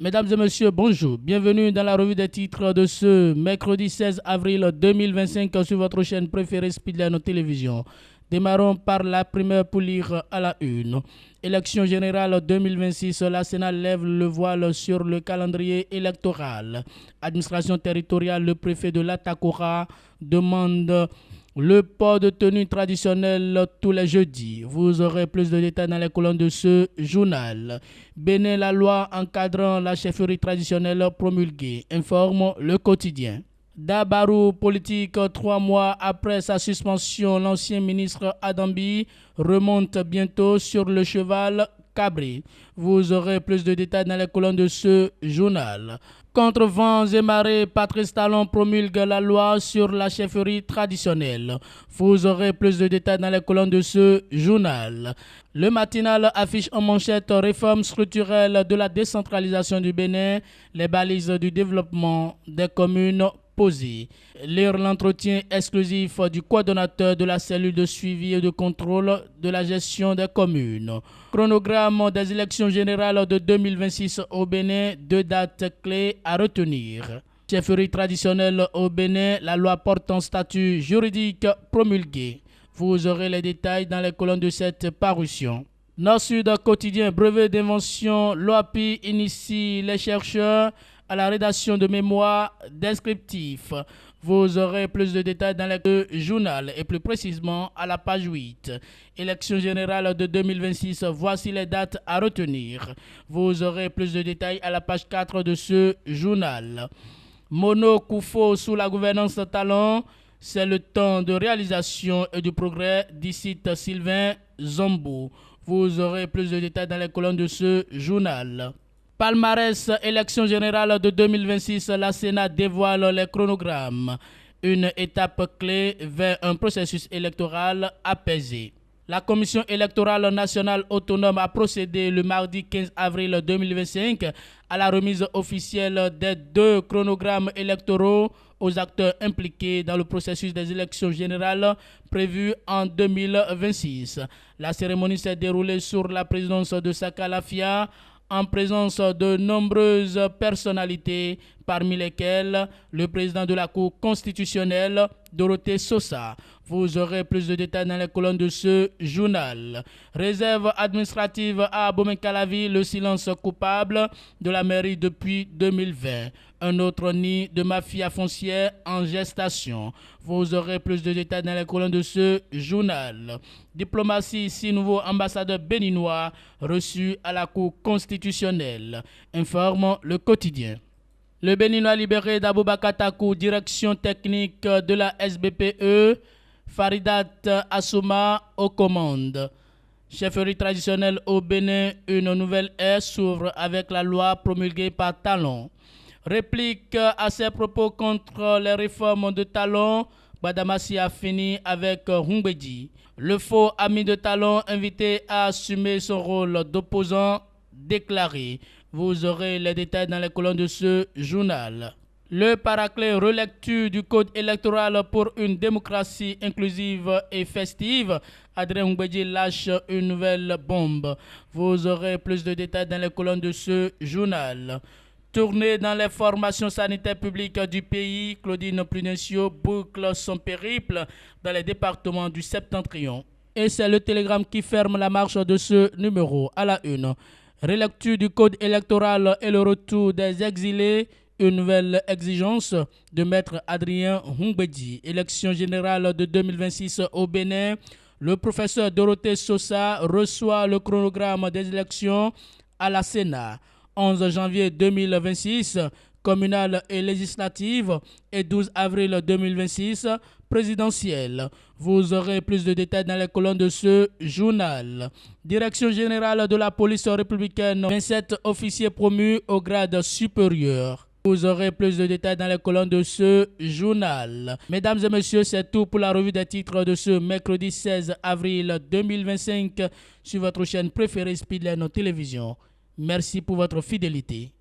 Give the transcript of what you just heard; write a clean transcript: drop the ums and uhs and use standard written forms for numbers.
Mesdames et messieurs, bonjour. Bienvenue dans la revue des titres de ce mercredi 16 avril 2025 sur votre chaîne préférée Speedline Télévision. Démarrons par la première pour lire à la une. Élection générale 2026, la Sénat lève le voile sur le calendrier électoral. Administration territoriale, le préfet de l'Atakora demande le port de tenue traditionnelle tous les jeudis. Vous aurez plus de détails dans les colonnes de ce journal. Bénin, la loi encadrant la chefferie traditionnelle promulguée, informe le quotidien. Dabarou politique, 3 mois après sa suspension, l'ancien ministre Adambi remonte bientôt sur le cheval cabré. Vous aurez plus de détails dans les colonnes de ce journal. Contre vents et marées, Patrice Talon promulgue la loi sur la chefferie traditionnelle. Vous aurez plus de détails dans les colonnes de ce journal. Le matinal affiche en manchette réforme structurelle de la décentralisation du Bénin, les balises du développement des communes posées. Lire l'entretien exclusif du coordonnateur de la cellule de suivi et de contrôle de la gestion des communes. Chronogramme des élections générales de 2026 au Bénin, 2 dates clés à retenir. Chefferie traditionnelle au Bénin, la loi portant statut juridique promulguée. Vous aurez les détails dans les colonnes de cette parution. Nord-Sud quotidien, brevet d'invention, l'OAPI initie les chercheurs à la rédaction de mémoires descriptifs. Vous aurez plus de détails dans le journal et plus précisément à la page 8. Élection générale de 2026, voici les dates à retenir. Vous aurez plus de détails à la page 4 de ce journal. Mono Koufo sous la gouvernance Talon, c'est le temps de réalisation et du progrès d'ici Sylvain Zombo. Vous aurez plus de détails dans les colonnes de ce journal. Palmarès, élection générale de 2026, la Sénat dévoile les chronogrammes. Une étape clé vers un processus électoral apaisé. La Commission électorale nationale autonome a procédé le mardi 15 avril 2025 à la remise officielle des 2 chronogrammes électoraux aux acteurs impliqués dans le processus des élections générales prévues en 2026. La cérémonie s'est déroulée sous la présidence de Saka Lafia, en présence de nombreuses personnalités, parmi lesquelles le président de la Cour constitutionnelle, Dorothée Sosa. Vous aurez plus de détails dans les colonnes de ce journal. Réserve administrative à Abomey-Calavi, le silence coupable de la mairie depuis 2020. Un autre nid de mafia foncière en gestation. Vous aurez plus de détails dans les colonnes de ce journal. Diplomatie, 6 nouveaux ambassadeurs béninois reçus à la Cour constitutionnelle, informe le quotidien. Le Béninois libéré d'Aboubacar Takou, direction technique de la SBPE, Faridat Assouma aux commandes. Chefferie traditionnelle au Bénin, une nouvelle ère s'ouvre avec la loi promulguée par Talon. Réplique à ses propos contre les réformes de Talon, Badamassi a fini avec Humbedi. Le faux ami de Talon invité à assumer son rôle d'opposant déclaré. Vous aurez les détails dans les colonnes de ce journal. Le paraclet relecture du code électoral pour une démocratie inclusive et festive. Adrien Humbedi lâche une nouvelle bombe. Vous aurez plus de détails dans les colonnes de ce journal. Tournée dans les formations sanitaires publiques du pays, Claudine Prudencio boucle son périple dans les départements du Septentrion. Et c'est le télégramme qui ferme la marche de ce numéro à la une. Relecture du code électoral et le retour des exilés, une nouvelle exigence de maître Adrien Humbedi. Élection générale de 2026 au Bénin, le professeur Dorothée Sosa reçoit le chronogramme des élections à la Sénat. 11 janvier 2026, communale et législative, et 12 avril 2026, présidentielle. Vous aurez plus de détails dans les colonnes de ce journal. Direction générale de la police républicaine, 27 officiers promus au grade supérieur. Vous aurez plus de détails dans les colonnes de ce journal. Mesdames et messieurs, c'est tout pour la revue des titres de ce mercredi 16 avril 2025 sur votre chaîne préférée Speedline Télévision. Merci pour votre fidélité.